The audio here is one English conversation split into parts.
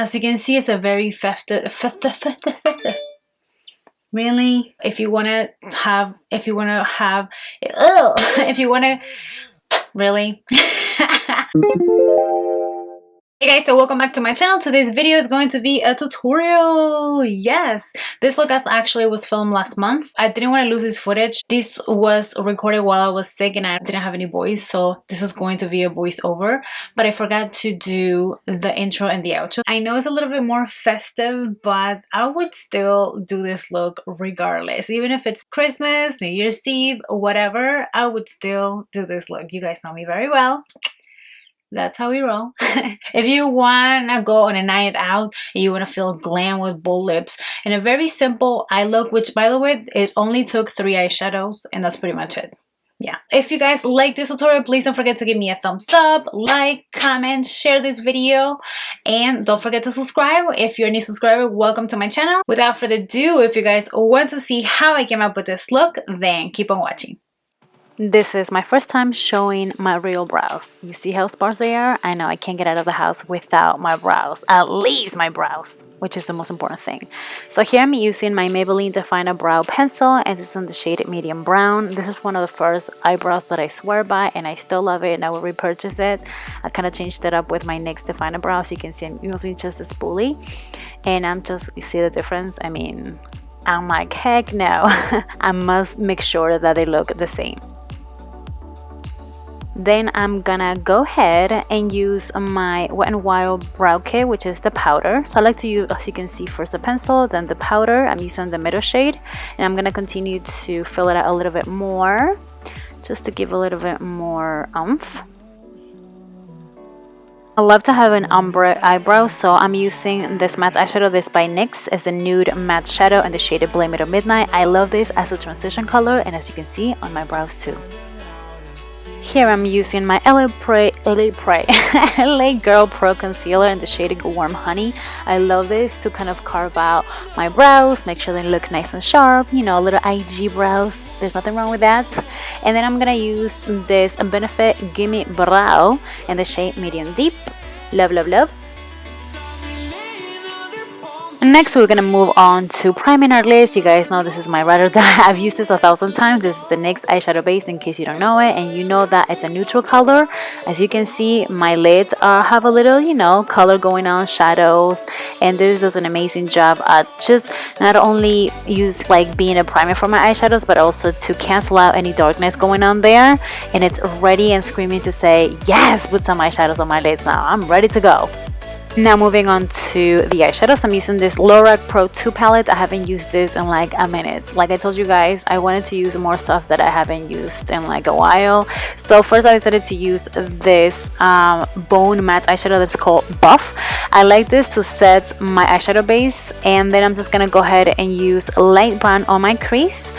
as you can see, it's a very festive. Really, if you want to have, really. Hey guys, so welcome back to my channel. Today's video is going to be a tutorial. Yes, this look actually was filmed last month. I didn't want to lose this footage. This was recorded while I was sick and I didn't have any voice, so this is going to be a voiceover, but I forgot to do the intro and the outro. I know it's a little bit more festive, but I would still do this look regardless. Even if it's Christmas, New Year's Eve, whatever, I would still do this look. You guys know me very well. That's how we roll. If you want to go on a night out and you want to feel glam with bold lips and a very simple eye look, which by the way, it only took 3 eyeshadows and that's pretty much it. Yeah. If you guys like this tutorial, please don't forget to give me a thumbs up, like, comment, share this video, and don't forget to subscribe. If you're a new subscriber, welcome to my channel. Without further ado, if you guys want to see how I came up with this look, then keep on watching. This is my first time showing my real brows. You see how sparse they are? I know I can't get out of the house without my brows. At least my brows, which is the most important thing. So here I'm using my Maybelline Define a Brow Pencil, and this is in the shade medium brown. This is one of the first eyebrows that I swear by, and I still love it, and I will repurchase it. I kind of changed it up with my NYX Define a Brow. So you can see I'm using just a spoolie, and I'm just, you see the difference? I mean, I'm like, heck no. I must make sure that they look the same. Then I'm gonna go ahead and use my Wet n Wild brow kit, which is the powder. So I like to use, as you can see, first the pencil, then the powder. I'm using the middle shade, and I'm gonna continue to fill it out a little bit more, just to give a little bit more oomph. I love to have an ombre eyebrow, so I'm using this matte eyeshadow. This by NYX is a nude matte shadow in the shade Blame It at Midnight. I love this as a transition color, and as you can see on my brows too. Here I'm using my LA Girl Pro Concealer in the shade Warm Honey. I love this to kind of carve out my brows, make sure they look nice and sharp, you know, little IG brows. There's nothing wrong with that. And then I'm gonna use this Benefit Gimme Brow in the shade Medium Deep. Love, love, love. Next, we're gonna move on to priming our lids. You guys know this is my ride or die. I've used this 1,000 times. This is the NYX eyeshadow base, in case you don't know it, and you know that it's a neutral color. As you can see, my lids have a little, you know, color going on, shadows, and this does an amazing job at just not only use like being a primer for my eyeshadows, but also to cancel out any darkness going on there. And it's ready and screaming to say, yes, put some eyeshadows on my lids now. I'm ready to go. Now moving on to the eyeshadows, I'm using this Lorac Pro 2 palette. I haven't used this in like a minute. Like I told you guys, I wanted to use more stuff that I haven't used in like a while. So first I decided to use this bone matte eyeshadow that's called Buff. I like this to set my eyeshadow base, and then I'm just gonna go ahead and use light brown on my crease.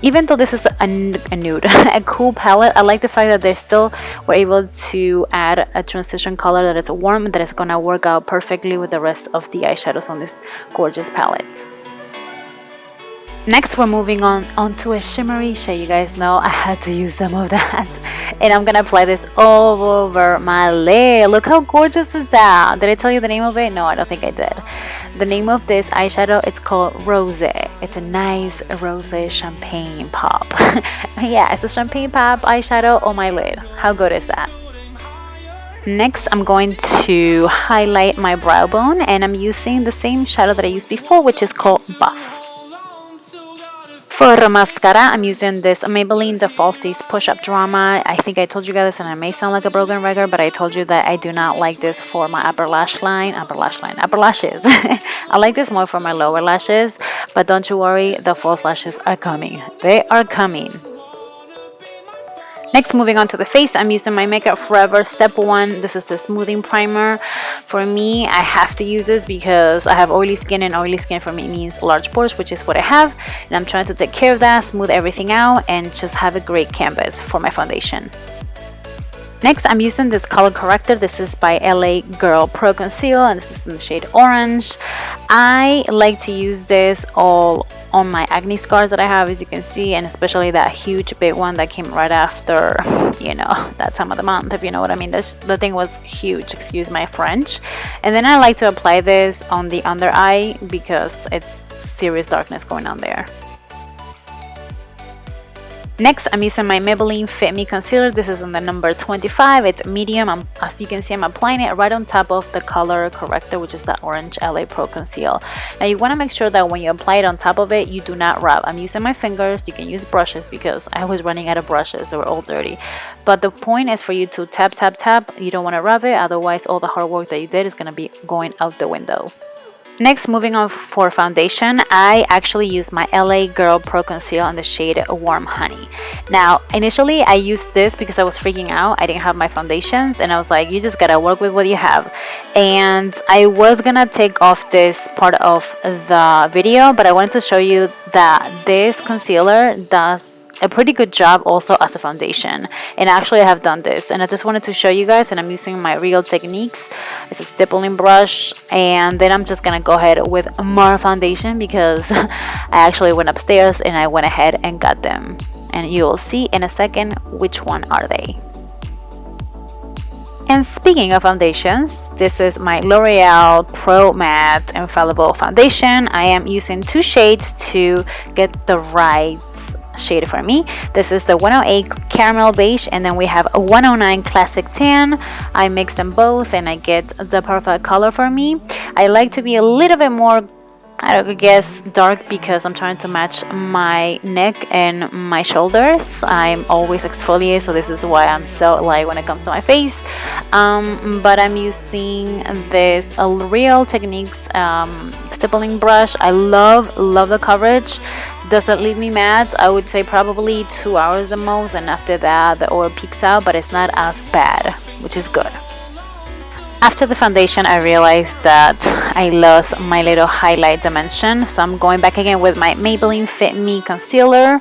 Even though this is a nude, a cool palette, I like the fact that they still were able to add a transition color that is warm, that is gonna work out perfectly with the rest of the eyeshadows on this gorgeous palette. Next, we're moving on to a shimmery shade. You guys know I had to use some of that, and I'm gonna apply this all over my lid. Look how gorgeous is that. Did I tell you the name of it? No, I don't think I did. The name of this eyeshadow, it's called Rose. It's a nice rose champagne pop. Yeah, it's a champagne pop eyeshadow on my lid. How good is that? Next, I'm going to highlight my brow bone, and I'm using the same shadow that I used before, which is called Buff. For mascara, I'm using this Maybelline The Falsies Push-Up Drama. I think I told you guys, and I may sound like a broken record, but I told you that I do not like this for my upper lashes. I like this more for my lower lashes, but don't you worry, the false lashes are coming. They are coming. Next, moving on to the face, I'm using my Makeup Forever Step 1. This is the smoothing primer. For me, I have to use this because I have oily skin, and oily skin for me means large pores, which is what I have. And I'm trying to take care of that, smooth everything out, and just have a great canvas for my foundation. Next, I'm using this color corrector. This is by LA Girl Pro Conceal, and this is in the shade Orange. I like to use this all on my acne scars that I have, as you can see, and especially that huge big one that came right after, you know, that time of the month, if you know what I mean. The thing was huge, excuse my French. And then I like to apply this on the under eye because it's serious darkness going on there. Next, I'm using my Maybelline Fit Me Concealer. This is in the number 25. It's medium. As you can see, I'm applying it right on top of the color corrector, which is that orange LA Pro Conceal. Now, you want to make sure that when you apply it on top of it, you do not rub. I'm using my fingers. You can use brushes because I was running out of brushes. They were all dirty. But the point is for you to tap, tap, tap. You don't want to rub it. Otherwise, all the hard work that you did is going to be going out the window. Next, moving on for foundation, I actually use my LA Girl Pro Conceal in the shade Warm Honey. Now, initially, I used this because I was freaking out. I didn't have my foundations, and I was like, you just gotta work with what you have. And I was gonna take off this part of the video, but I wanted to show you that this concealer does a pretty good job also as a foundation. And actually I have done this, and I just wanted to show you guys, and I'm using my Real Techniques. It's a stippling brush, and then I'm just gonna go ahead with more foundation because I actually went upstairs and I went ahead and got them, and you will see in a second which one are they. And speaking of foundations, this is my L'Oreal Pro Matte Infallible Foundation. I am using two shades to get the right shade for me. This is the 108 Caramel Beige, and then we have a 109 Classic Tan. I mix them both and I get the perfect color for me. I like to be a little bit more, I guess, dark because I'm trying to match my neck and my shoulders. I'm always exfoliate, so this is why I'm so light when it comes to my face. But I'm using this Real Techniques stippling brush. I love the coverage. Doesn't leave me matte. I would say probably 2 hours the most, and after that the oil peaks out, but it's not as bad, which is good. After the foundation, I realized that I lost my little highlight dimension, so I'm going back again with my Maybelline Fit Me Concealer,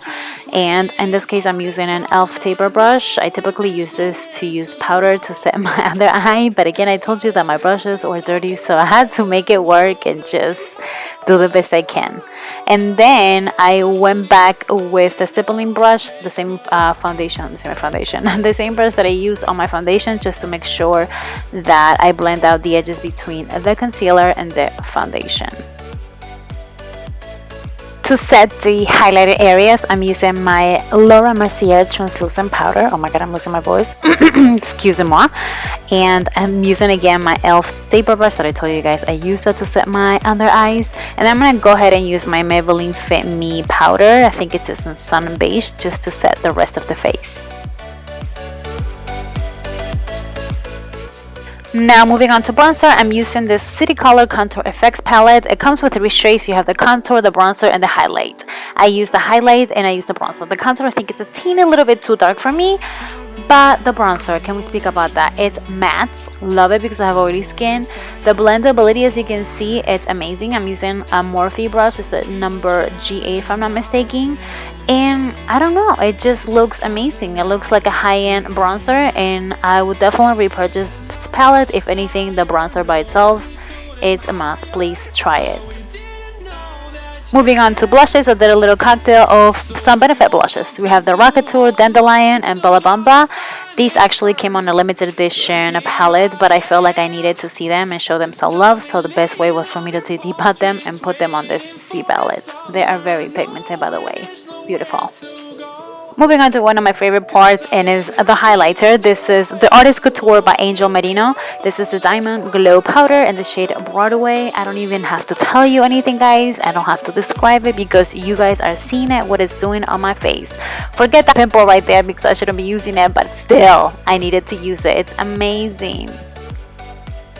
and in this case I'm using an e.l.f. taper brush. I typically use this to use powder to set my under eye, but again I told you that my brushes were dirty, so I had to make it work and just do the best I can. And then I went back with the stippling brush, the same the same brush that I use on my foundation, just to make sure that I blend out the edges between the concealer and the foundation. To set the highlighted areas, I'm using my Mercier translucent powder. Oh my god, I'm losing my voice. Excusez-moi. And I'm using again my e.l.f. taper brush that I told you guys I use that to set my under eyes. And I'm going to go ahead and use my Maybelline Fit Me powder. I think it's in Sun Beige, just to set the rest of the face. Now moving on to bronzer, I'm using this City Color Contour Effects palette. It comes with 3 shades. You have the contour, the bronzer, and the highlight. I use the highlight and I use the bronzer. The contour, I think it's a teeny little bit too dark for me, but the bronzer, can we speak about that? It's matte. Love it because I have oily skin. The blendability, as you can see, it's amazing. I'm using a Morphe brush. It's a number G8 if I'm not mistaken. And I don't know, it just looks amazing. It looks like a high-end bronzer, and I would definitely repurchase this palette. If anything, the bronzer by itself, it's a must. Please try it. Moving on to blushes, I did a little cocktail of some Benefit blushes. We have the Rockateur, Dandelion, and Bella Bamba. These actually came on a limited edition palette, but I felt like I needed to see them and show them some love, so the best way was for me to depot them and put them on this C palette. They are very pigmented, by the way. Beautiful. Moving on to one of my favorite parts, and is the highlighter. This is the Artist Couture by Angel Merino. This is the Diamond Glow Powder in the shade Broadway. I don't even have to tell you anything, guys. I don't have to describe it because you guys are seeing it, what it's doing on my face. Forget that pimple right there because I shouldn't be using it, but still, I needed to use it. It's amazing.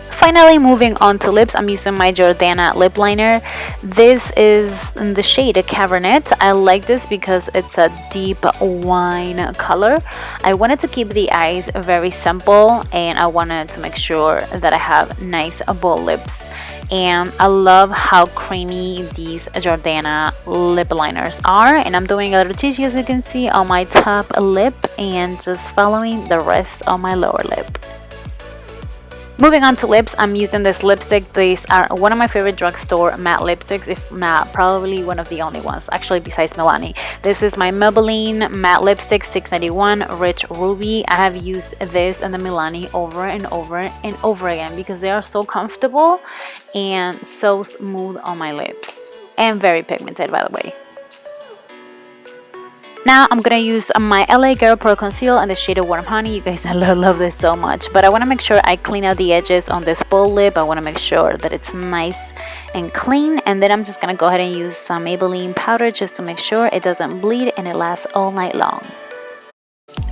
Finally, moving on to lips, I'm using my Jordana lip liner. This is in the shade Cabernet. I like this because it's a deep wine color. I wanted to keep the eyes very simple, and I wanted to make sure that I have nice bold lips. And I love how creamy these Jordana lip liners are, and I'm doing a little tissue, as you can see, on my top lip and just following the rest of my lower lip. Moving on to lips, I'm using this lipstick. These are one of my favorite drugstore matte lipsticks, if not probably one of the only ones, actually, besides Milani. This is my Maybelline matte lipstick 691 Rich Ruby. I have used this and the Milani over and over and over again because they are so comfortable and so smooth on my lips, and very pigmented, by the way. Now I'm gonna use my LA Girl Pro Conceal in the shade of Warm Honey. You guys, I love this so much, but I want to make sure I clean out the edges on this full lip. I want to make sure that it's nice and clean, and then I'm just gonna go ahead and use some Maybelline powder just to make sure it doesn't bleed and it lasts all night long.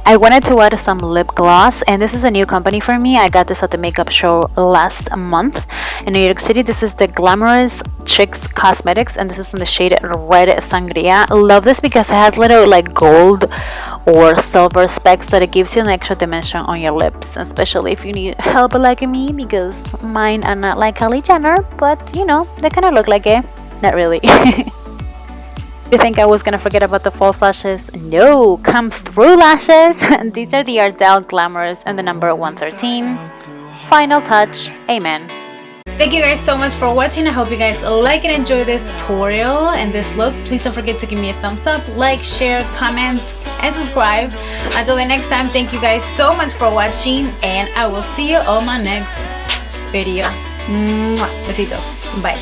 I wanted to add some lip gloss, and this is a new company for me. I got this at the makeup show last month in New York City. This is the Glamorous Chicks Cosmetics, and this is in the shade Red Sangria. Love this because it has little like gold or silver specks that it gives you an extra dimension on your lips, especially if you need help like me, because mine are not like Kylie Jenner, but you know, they kind of look like it. Not really. You think I was gonna forget about the false lashes? No, come through lashes. These are the Ardell Glamorous and the number 113. Final touch. Amen. Thank you guys so much for watching. I hope you guys like and enjoy this tutorial and this look. Please don't forget to give me a thumbs up, like, share, comment, and subscribe. Until the next time, thank you guys so much for watching, and I will see you on my next video. Besitos. Bye.